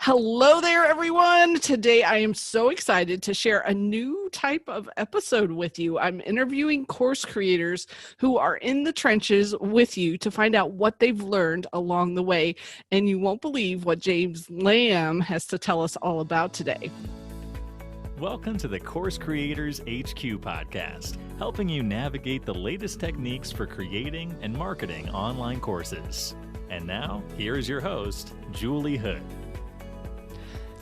Hello there, everyone. Today, I am so excited to share a new type of episode with you. I'm interviewing course creators who are in the trenches with you to find out what they've learned along the way. And you won't believe what James Lamb has to tell us all about today. Welcome to the Course Creators HQ podcast, helping you navigate the latest techniques for creating and marketing online courses. And now, here is your host, Julie Hood.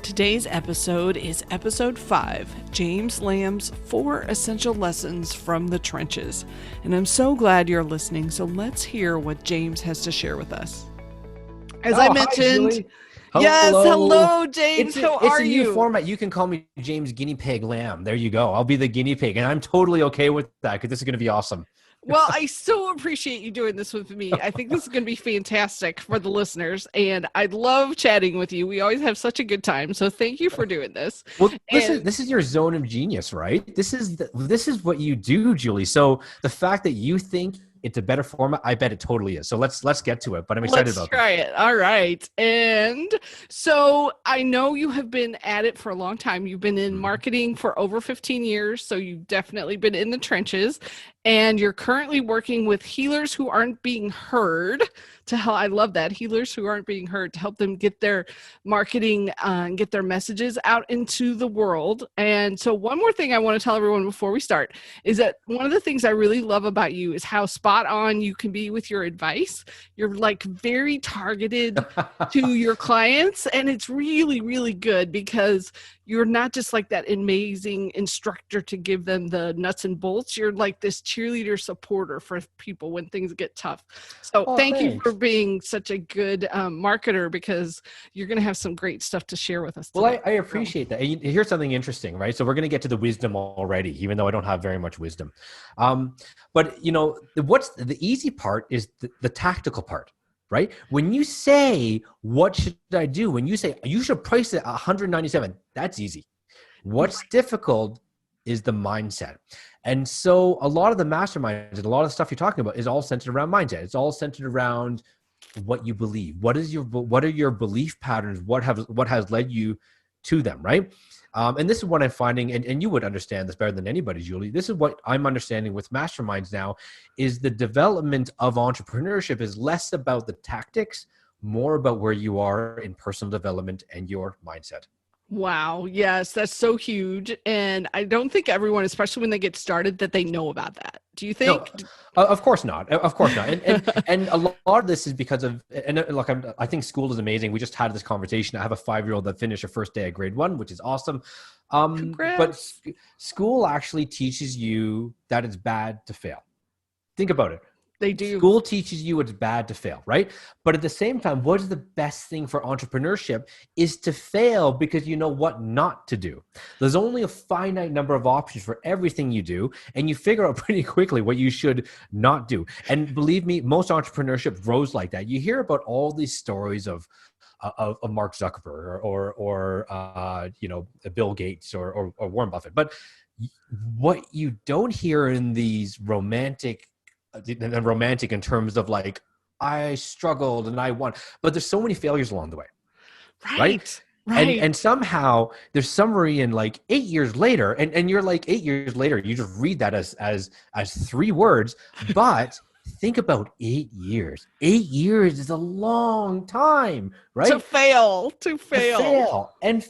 Today's episode is episode 5, James Lamb's 4 Essential Lessons from the Trenches. And I'm so glad you're listening, so let's hear what James has to share with us. As I mentioned, yes, hello James, how are you? It's a new format. You can call me James Guinea Pig Lamb. There you go. I'll be the guinea pig, and I'm totally okay with that because this is going to be awesome. Well, I so appreciate you doing this with me. I think this is going to be fantastic for the listeners, and I love chatting with you. We always have such a good time, so thank you for doing this. Well, this is your zone of genius, right? This is what you do, Julie. So the fact that you think it's a better format, I bet it totally is. So let's get to it, but I'm excited about it. Let's try it. All right. And so I know you have been at it for a long time. You've been in marketing for over 15 years, so you've definitely been in the trenches. And you're currently working with healers who aren't being heard to help. I love that. Healers who aren't being heard to help them get their marketing and get their messages out into the world. And so one more thing I want to tell everyone before we start is that one of the things I really love about you is how spot on you can be with your advice. You're like very targeted to your clients. And it's really, really good because you're not just like that amazing instructor to give them the nuts and bolts. You're like this cheerleader supporter for people when things get tough. So thank you for being such a good marketer because you're going to have some great stuff to share with us today. Well, I appreciate that. And here's something interesting, right? So we're going to get to the wisdom already, even though I don't have very much wisdom. But you know, what's the easy part is the tactical part. Right? When you say, what should I do? When you say, you should price it at $197, that's easy. What's difficult is the mindset. And so a lot of the masterminds and a lot of the stuff you're talking about is all centered around mindset. It's all centered around what you believe. What are your belief patterns? What has led you to them, right? And this is what I'm finding, and you would understand this better than anybody, Julie. This is what I'm understanding with masterminds now, is the development of entrepreneurship is less about the tactics, more about where you are in personal development and your mindset. Wow. Yes, that's so huge. And I don't think everyone, especially when they get started, that they know about that. Do you think? No, of course not. Of course not. And a lot of this is because of, and look, I think school is amazing. We just had this conversation. I have a 5-year-old that finished her first day at grade 1, which is awesome. But school actually teaches you that it's bad to fail. Think about it. They do. School teaches you it's bad to fail, right? But at the same time, what is the best thing for entrepreneurship is to fail because you know what not to do. There's only a finite number of options for everything you do, and you figure out pretty quickly what you should not do. And believe me, most entrepreneurship grows like that. You hear about all these stories of Mark Zuckerberg or Bill Gates or Warren Buffett. But what you don't hear in these romantic in terms of like, I struggled and I won, but there's so many failures along the way. Right. And somehow there's summary in like 8 years later, and you're like 8 years later, you just read that as 3 words, but think about 8 years. 8 years is a long time, right? To fail. And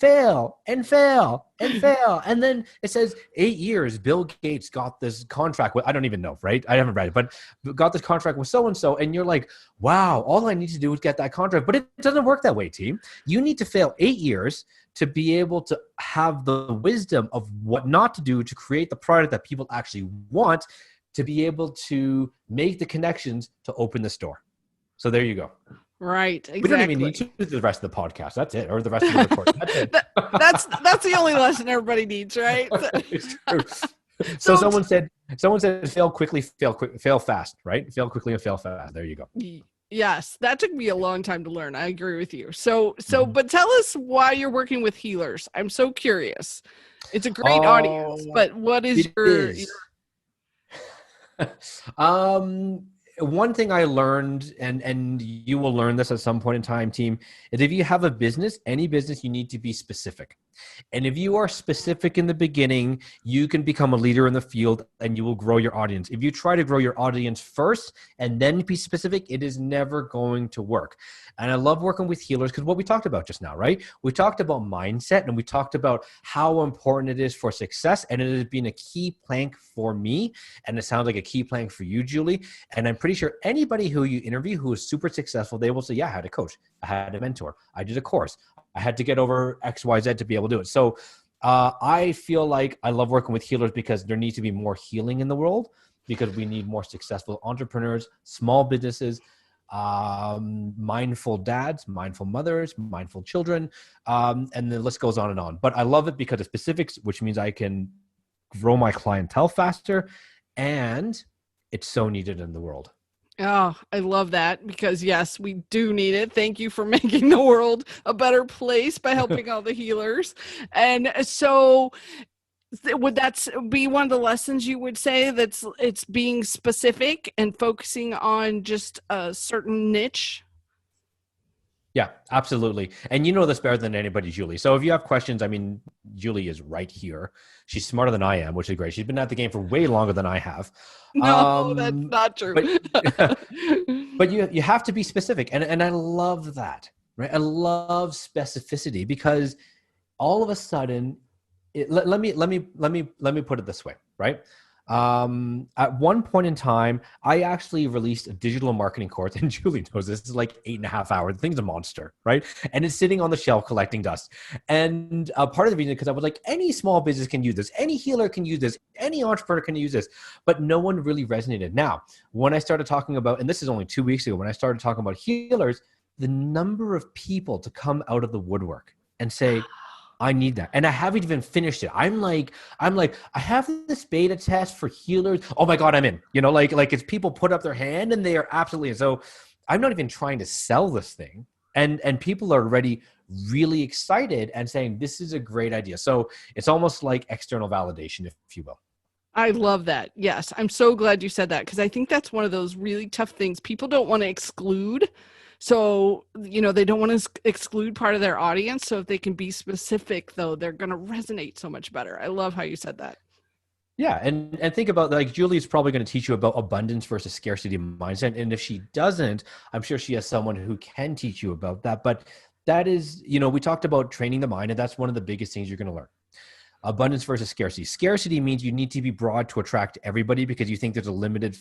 then it says 8 years, Bill Gates got this contract with, I don't even know, right? I haven't read it, but got this contract with so-and-so. And you're like, wow, all I need to do is get that contract. But it doesn't work that way, team. You need to fail 8 years to be able to have the wisdom of what not to do to create the product that people actually want, to be able to make the connections to open the store. So there you go. Right, exactly. We don't even need to do the rest of the podcast. That's it. Or the rest of the recording. That's it. that's the only lesson everybody needs, right? It's true. So someone said fail quickly, fail fast, right? Fail quickly and fail fast. There you go. Yes, that took me a long time to learn. I agree with you. So but tell us why you're working with healers. I'm so curious. It's a great audience, but what is your one thing I learned, and you will learn this at some point in time, team, is if you have a business, any business, you need to be specific. And if you are specific in the beginning, you can become a leader in the field and you will grow your audience. If you try to grow your audience first and then be specific, it is never going to work. And I love working with healers because what we talked about just now, right? We talked about mindset and we talked about how important it is for success. And it has been a key plank for me. And it sounds like a key plank for you, Julie. And I'm pretty sure anybody who you interview who is super successful, they will say, yeah, I had a coach, I had a mentor, I did a course, I had to get over X, Y, Z to be able to do it. So I feel like I love working with healers because there needs to be more healing in the world, because we need more successful entrepreneurs, small businesses, mindful dads, mindful mothers, mindful children, and the list goes on and on. But I love it because of specifics, which means I can grow my clientele faster, and it's so needed in the world. Oh, I love that, because yes, we do need it. Thank you for making the world a better place by helping all the healers. And so would that be one of the lessons you would say, it's being specific and focusing on just a certain niche? Yeah, absolutely. And you know this better than anybody, Julie. So if you have questions, I mean, Julie is right here. She's smarter than I am, which is great. She's been at the game for way longer than I have. No, that's not true. But you have to be specific. And I love that, right? I love specificity because all of a sudden, let me put it this way, right? At one point in time, I actually released a digital marketing course, and Julie knows this is like 8.5 hours. The thing's a monster, right? And it's sitting on the shelf collecting dust. And part of the reason, because I was like, any small business can use this, any healer can use this, any entrepreneur can use this, but no one really resonated. Now, when I started talking about, and this is only 2 weeks ago, when I started talking about healers, the number of people to come out of the woodwork and say, I need that. And I haven't even finished it. I'm like, I have this beta test for healers. Oh my God, I'm in. You know, like it's people put up their hand and they are absolutely. So I'm not even trying to sell this thing. And people are already really excited and saying, this is a great idea. So it's almost like external validation, if you will. I love that. Yes. I'm so glad you said that, because I think that's one of those really tough things. People don't want to exclude. So, they don't want to exclude part of their audience. So if they can be specific, though, they're going to resonate so much better. I love how you said that. Yeah. And think about, like, Julie's probably going to teach you about abundance versus scarcity mindset. And if she doesn't, I'm sure she has someone who can teach you about that. But that is, we talked about training the mind, and that's one of the biggest things you're going to learn. Abundance versus scarcity. Scarcity means you need to be broad to attract everybody because you think there's a limited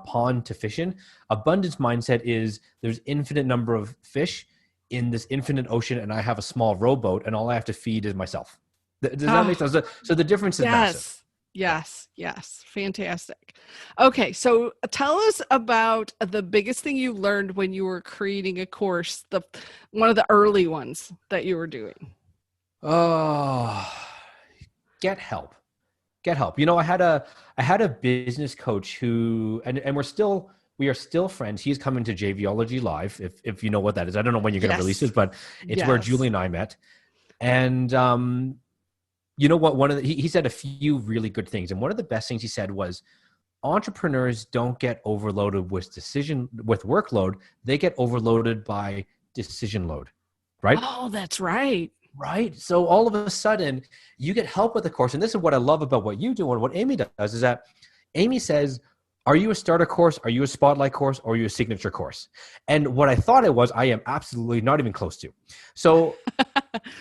pond to fish in. Abundance mindset is there's infinite number of fish in this infinite ocean, and I have a small rowboat, and all I have to feed is myself. Does that make sense? So the difference is massive. Yes. Fantastic. Okay, so tell us about the biggest thing you learned when you were creating a course, one of the early ones that you were doing. Oh, get help. I had a business coach who, and we are still friends. He's coming to JVology Live, if you know what that is. I don't know when you're going to release it, but it's where Julie and I met. And you know what? He said a few really good things, and one of the best things he said was, entrepreneurs don't get overloaded with workload. They get overloaded by decision load, right? Oh, that's right. Right. So all of a sudden you get help with the course. And this is what I love about what you do and what Amy does is that Amy says, are you a starter course? Are you a spotlight course? Or are you a signature course? And what I thought it was, I am absolutely not even close to. So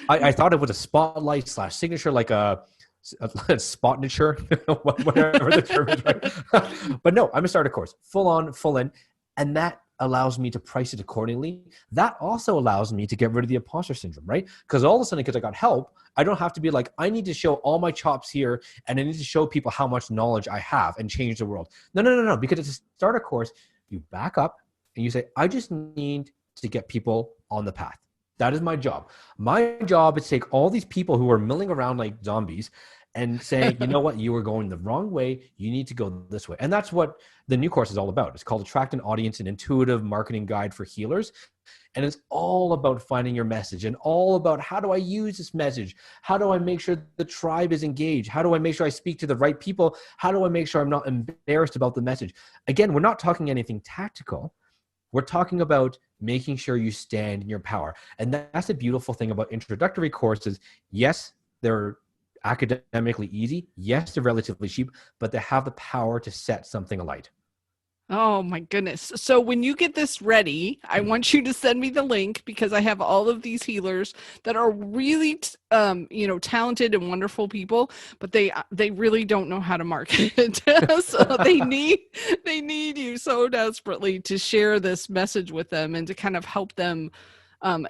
I thought it was a spotlight / signature, like a spotnature, whatever the term is, right? But no, I'm a starter course, full on, full in. And that allows me to price it accordingly. That also allows me to get rid of the imposter syndrome, right? Because all of a sudden, because I got help, I don't have to be like, I need to show all my chops here and I need to show people how much knowledge I have and change the world. No. Because it's a starter course, you back up and you say, I just need to get people on the path. That is my job. My job is to take all these people who are milling around like zombies and saying, you know what, you were going the wrong way. You need to go this way. And that's what the new course is all about. It's called Attract an Audience, an intuitive marketing guide for healers. And it's all about finding your message and all about how do I use this message? How do I make sure the tribe is engaged? How do I make sure I speak to the right people? How do I make sure I'm not embarrassed about the message? Again, we're not talking anything tactical. We're talking about making sure you stand in your power. And that's the beautiful thing about introductory courses. Yes, they're academically easy. Yes, they're relatively cheap, but they have the power to set something alight. Oh my goodness. So when you get this ready, I want you to send me the link because I have all of these healers that are really, talented and wonderful people, but they really don't know how to market it. So they need you so desperately to share this message with them and to kind of help them.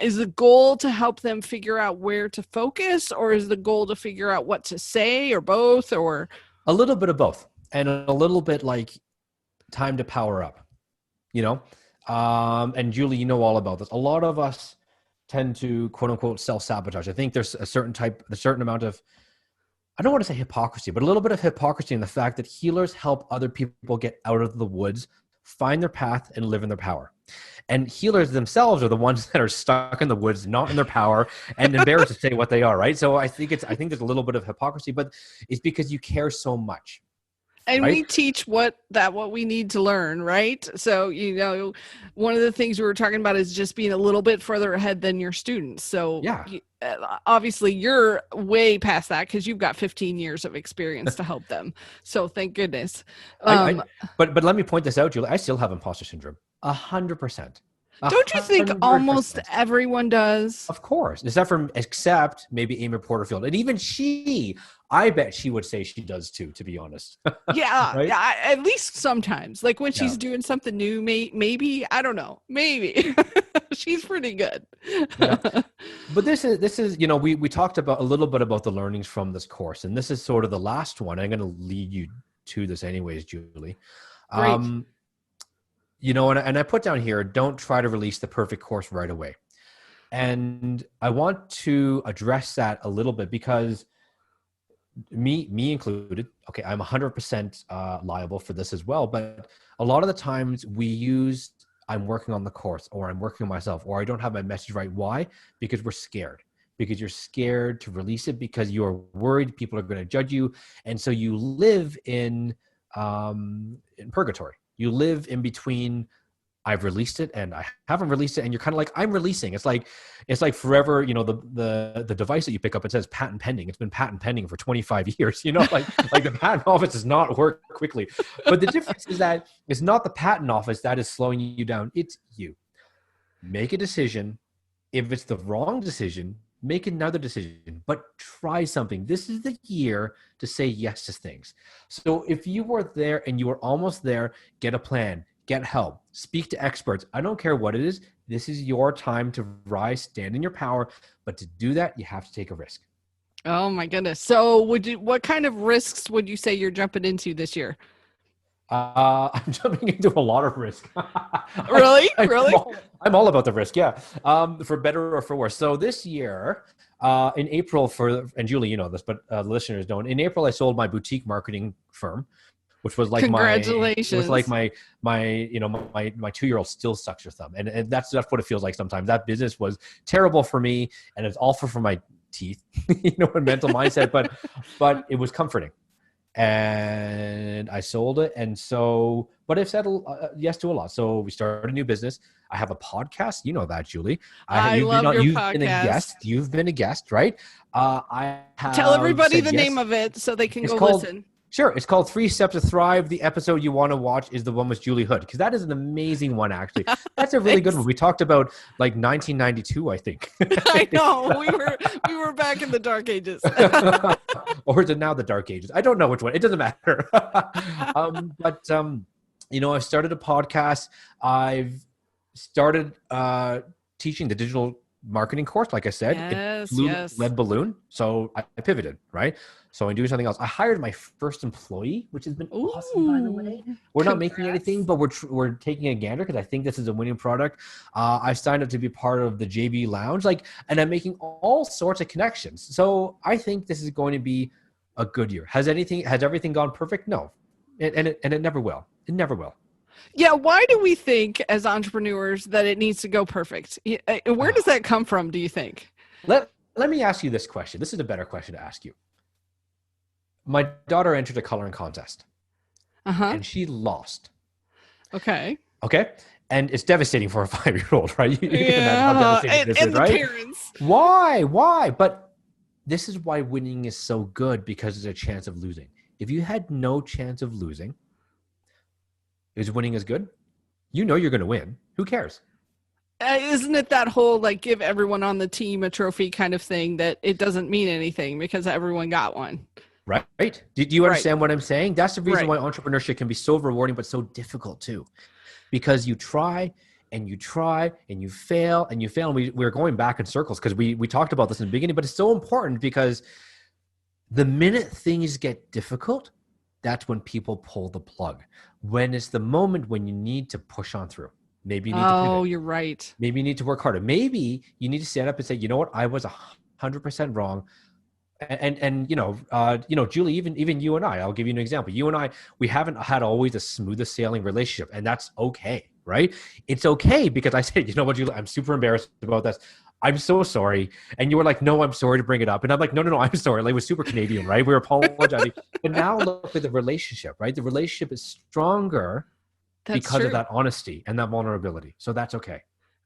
Is the goal to help them figure out where to focus, or is the goal to figure out what to say, or both, or a little bit of both, and a little bit like time to power up, and Julie, you know all about this. A lot of us tend to quote unquote self-sabotage. I think there's a certain amount of, I don't want to say hypocrisy, but a little bit of hypocrisy in the fact that healers help other people get out of the woods, find their path, and live in their power. And healers themselves are the ones that are stuck in the woods, not in their power, and embarrassed to say what they are, right? So I think there's a little bit of hypocrisy, but it's because you care so much. And right? we teach what we need to learn, right? So, one of the things we were talking about is just being a little bit further ahead than your students. So yeah. Obviously you're way past that because you've got 15 years of experience to help them. So thank goodness. But let me point this out, Julie. I still have imposter syndrome. 100%. Don't you think almost everyone does? Of course, except maybe Amy Porterfield, and even she, I bet she would say she does too. To be honest, yeah, right? Yeah, at least sometimes, like when she's doing something new, maybe I don't know, maybe she's pretty good. Yeah. But this is we talked about a little bit about the learnings from this course, and this is sort of the last one. I'm going to lead you to this anyways, Julie. Great. And I put down here, don't try to release the perfect course right away. And I want to address that a little bit because me included, okay, I'm 100% liable for this as well. But a lot of the times I'm working on the course, or I'm working on myself, or I don't have my message right. Why? Because we're scared. Because you're scared to release it because you're worried people are going to judge you. And so you live in purgatory. You live in between, I've released it and I haven't released it, and you're kind of like, I'm releasing. It's like forever, the device that you pick up, it says patent pending. It's been patent pending for 25 years, like the patent office does not work quickly. But the difference is that it's not the patent office that is slowing you down. It's you. Make a decision. If it's the wrong decision, make another decision, but try something. This is the year to say yes to things. So if you were there and you were almost there, get a plan, get help, speak to experts. I don't care what it is. This is your time to rise, stand in your power. But to do that, you have to take a risk. Oh my goodness. So what kind of risks would you say you're jumping into this year? I'm jumping into a lot of risk. Really? I'm all about the risk. Yeah. For better or for worse. So this year, in April and Julie, you know this, but listeners don't. In April, I sold my boutique marketing firm, which was like congratulations. It was like my 2-year-old still sucks your thumb, and that's what it feels like sometimes. That business was terrible for me, and it's awful for my teeth, and mental mindset. But it was comforting. And I sold it. And so, but I've said yes to a lot. So we started a new business. I have a podcast. You know that, Julie. I love your podcast. You've been a guest, right? I have Tell everybody the name of it so they can listen. Sure. It's called 3 Steps to Thrive. The episode you want to watch is the one with Julie Hood, because that is an amazing one, actually. That's a really good one. We talked about like 1992, I think. I know. We were back in the dark ages. Or is it now the dark ages? I don't know which one. It doesn't matter. I've started a podcast. I've started teaching the digital marketing course. Like I said, it flew lead balloon. So I pivoted, right? So I'm doing something else. I hired my first employee, which has been awesome, by the way. We're not making anything, but we're taking a gander because I think this is a winning product. I've signed up to be part of the JB Lounge, and I'm making all sorts of connections. So I think this is going to be a good year. Has everything gone perfect? No. And it never will. It never will. Yeah. Why do we think as entrepreneurs that it needs to go perfect? Where does that come from, do you think? Let me ask you this question. This is a better question to ask you. My daughter entered a coloring contest and she lost. Okay. Okay. And it's devastating for a 5-year-old, right? You can imagine how Yeah. devastating this And is, the right? parents. Why? But this is why winning is so good, because there's a chance of losing. If you had no chance of losing, is winning as good? You know you're going to win. Who cares? Isn't it that whole like give everyone on the team a trophy kind of thing, that it doesn't mean anything because everyone got one? Right? Do you Right. understand what I'm saying? That's the reason Right. why entrepreneurship can be so rewarding but so difficult too. Because you try and you try and you fail and you fail. And we're going back in circles because we talked about this in the beginning, but it's so important because the minute things get difficult, that's when people pull the plug. When it's the moment when you need to push on through. Maybe you need to pivot. You're right. Maybe you need to work harder. Maybe you need to stand up and say, you know what, I was 100% wrong. And Julie, even you and I'll give you an example. You and I, we haven't had always the smoothest sailing relationship, and that's okay, right? It's okay because I said, you know what, Julie, I'm super embarrassed about this. I'm so sorry. And you were like, no, I'm sorry to bring it up. And I'm like, no, I'm sorry. Like, it was super Canadian, right? We were apologizing. But now look at the relationship, right? The relationship is stronger because of that honesty and that vulnerability. So that's okay.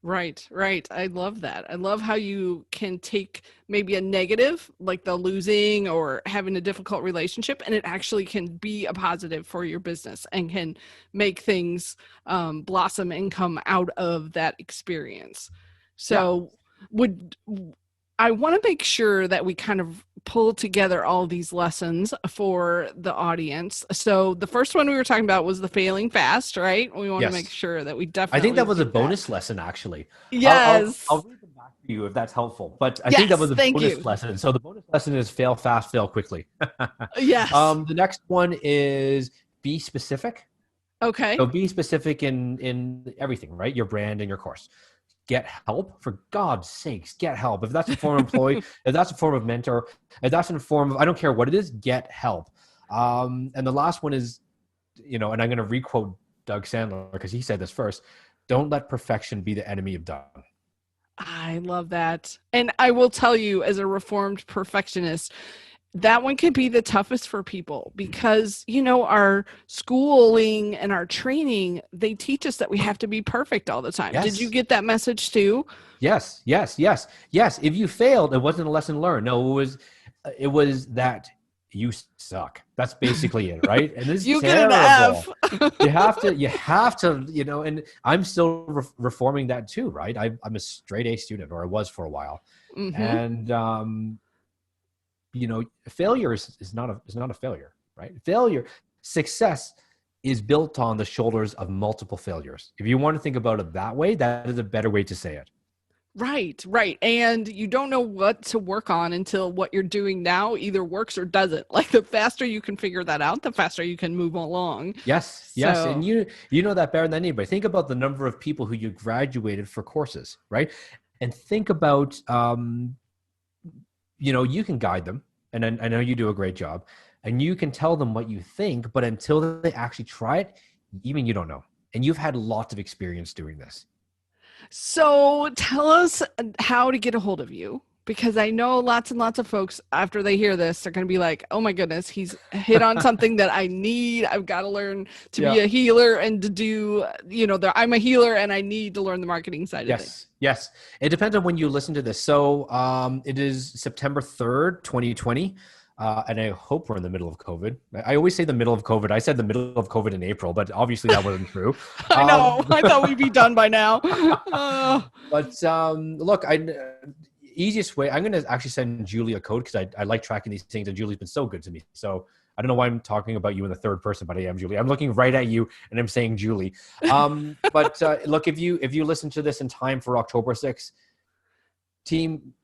Right. I love that. I love how you can take maybe a negative, like the losing or having a difficult relationship, and it actually can be a positive for your business and can make things blossom and come out of that experience. So I want to make sure that we kind of pull together all these lessons for the audience. So the first one we were talking about was the failing fast, right? We want to make sure that we definitely. I think that was a bonus lesson, actually. Yes. I'll read them back to you if that's helpful. But I think that was a bonus lesson. So the bonus lesson is fail fast, fail quickly. Yes. The next one is be specific. Okay. So be specific in everything, right? Your brand and your course. Get help, for God's sakes, get help. If that's a form of employee, if that's a form of mentor, if that's in a form of, I don't care what it is, get help. And the last one is, and I'm going to requote Doug Sandler because he said this first, don't let perfection be the enemy of done. I love that. And I will tell you, as a reformed perfectionist, that one can be the toughest for people because, our schooling and our training, they teach us that we have to be perfect all the time. Yes. Did you get that message too? Yes. If you failed, it wasn't a lesson learned. No, it was that you suck. That's basically it, right? And this is terrible. Get an F. you have to, and I'm still reforming that too, right? I'm a straight A student, or I was for a while. Mm-hmm. And, failure is not a failure, right? Success is built on the shoulders of multiple failures. If you want to think about it that way, that is a better way to say it. Right. And you don't know what to work on until what you're doing now either works or doesn't. Like, the faster you can figure that out, the faster you can move along. Yes. And you know that better than anybody. Think about the number of people who you graduated for courses, right? And think about, you can guide them, and I know you do a great job, and you can tell them what you think, but until they actually try it, even you don't know. And you've had lots of experience doing this. So tell us how to get a hold of you, because I know lots and lots of folks, after they hear this, they're going to be like, oh my goodness, he's hit on something that I need. I've got to learn to be a healer and to do, I'm a healer and I need to learn the marketing side of things. Yes. It depends on when you listen to this. So it is September 3rd, 2020. And I hope we're in the middle of COVID. I always say the middle of COVID. I said the middle of COVID in April, but obviously that wasn't true. I know. I thought we'd be done by now. But look, easiest way, I'm going to actually send Julie a code because I like tracking these things, and Julie's been so good to me. So I don't know why I'm talking about you in the third person, but I am Julie. I'm looking right at you and I'm saying Julie. But look, if you listen to this in time for October 6th, team,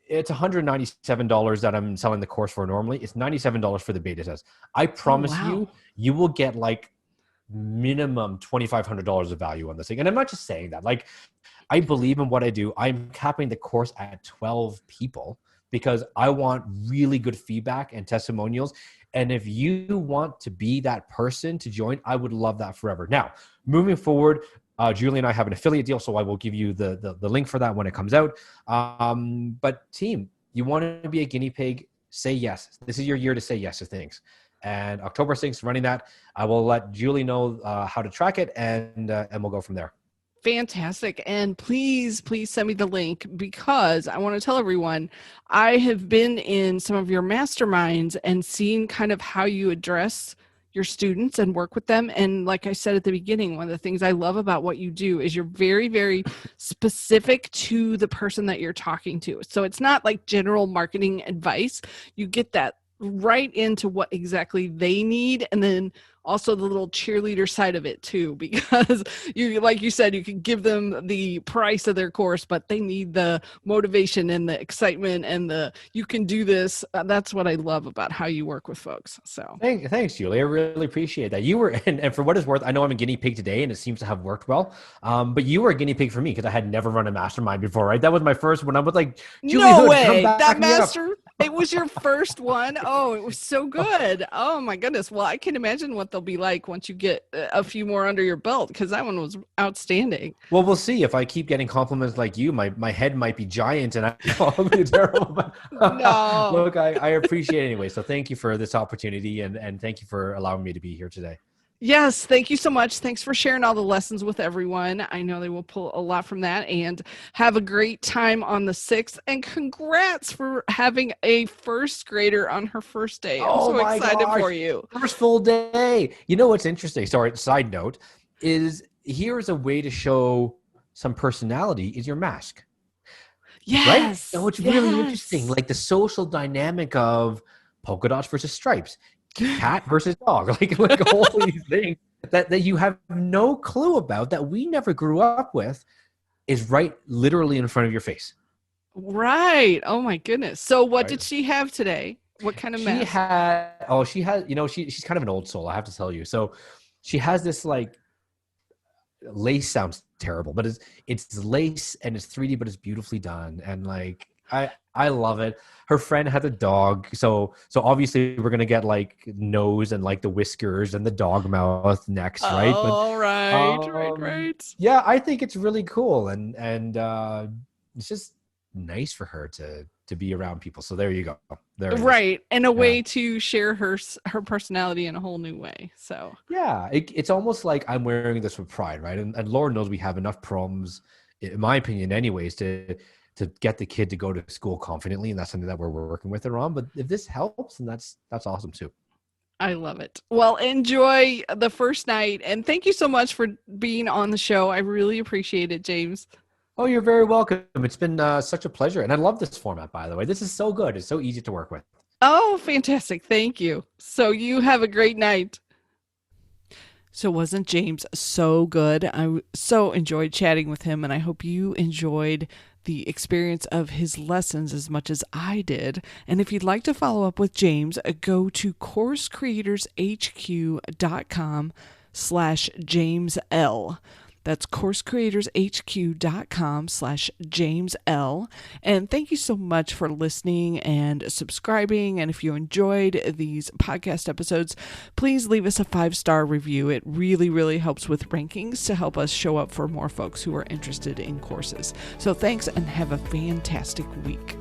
it's $197 that I'm selling the course for normally. It's $97 for the beta test. I promise you will get like minimum $2,500 of value on this thing. And I'm not just saying that. Like, I believe in what I do. I'm capping the course at 12 people because I want really good feedback and testimonials. And if you want to be that person to join, I would love that forever. Now, moving forward, Julie and I have an affiliate deal, so I will give you the link for that when it comes out. But team, you want to be a guinea pig, say yes. This is your year to say yes to things. And October 6th, running that, I will let Julie know how to track it, and we'll go from there. Fantastic. And please send me the link, because I want to tell everyone, I have been in some of your masterminds and seen kind of how you address your students and work with them. And like I said at the beginning, one of the things I love about what you do is you're very, very specific to the person that you're talking to. So it's not like general marketing advice. You get that right into what exactly they need, and then also the little cheerleader side of it too, because you, like you said, you can give them the price of their course, but they need the motivation and the excitement and the you can do this. That's what I love about how you work with folks. So thanks, Julie. I really appreciate that. You were, and for what it's worth, I know I'm a guinea pig today, and it seems to have worked well. But you were a guinea pig for me because I had never run a mastermind before, right? That was my first one. I was like, Julie, no Hood, way, come back that me up. master. It was your first one. Oh, it was so good. Oh my goodness. Well, I can imagine what they'll be like once you get a few more under your belt, because that one was outstanding. Well, we'll see. If I keep getting compliments like you, my head might be giant and I'll be terrible. But, No. Look, I appreciate it anyway. So thank you for this opportunity, and thank you for allowing me to be here today. Yes, thank you so much. Thanks for sharing all the lessons with everyone. I know they will pull a lot from that, and have a great time on the 6th. And congrats for having a first grader on her first day. I'm so excited for you. First full day. You know what's interesting? Sorry, side note is here's a way to show some personality is your mask. Yes. Right? So it's really interesting. Like the social dynamic of polka dots versus stripes. Cat versus dog, like all these things that you have no clue about, that we never grew up with, is right literally in front of your face. Right. Oh my goodness. So what did she have today? What kind of mask? She has, she's kind of an old soul, I have to tell you. So she has this, like, lace sounds terrible, but it's lace and it's 3D, but it's beautifully done. And like, I love it. Her friend had a dog. So obviously we're going to get like nose and like the whiskers and the dog mouth next, right? Oh, right. Yeah, I think it's really cool. And it's just nice for her to be around people. So there you go. Right. And a way to share her personality in a whole new way. So yeah, it's almost like I'm wearing this with pride, right? And Lord knows we have enough problems, in my opinion anyways, to get the kid to go to school confidently. And that's something that we're working with her on. But if this helps, then that's awesome too. I love it. Well, enjoy the first night. And thank you so much for being on the show. I really appreciate it, James. Oh, you're very welcome. It's been such a pleasure. And I love this format, by the way. This is so good. It's so easy to work with. Oh, fantastic. Thank you. So you have a great night. So wasn't James so good? I so enjoyed chatting with him, and I hope you enjoyed the experience of his lessons as much as I did. And if you'd like to follow up with James, go to coursecreatorshq.com/JamesL. That's coursecreatorshq.com/JamesL. And thank you so much for listening and subscribing. And if you enjoyed these podcast episodes, please leave us a 5-star review. It really, really helps with rankings to help us show up for more folks who are interested in courses. So thanks, and have a fantastic week.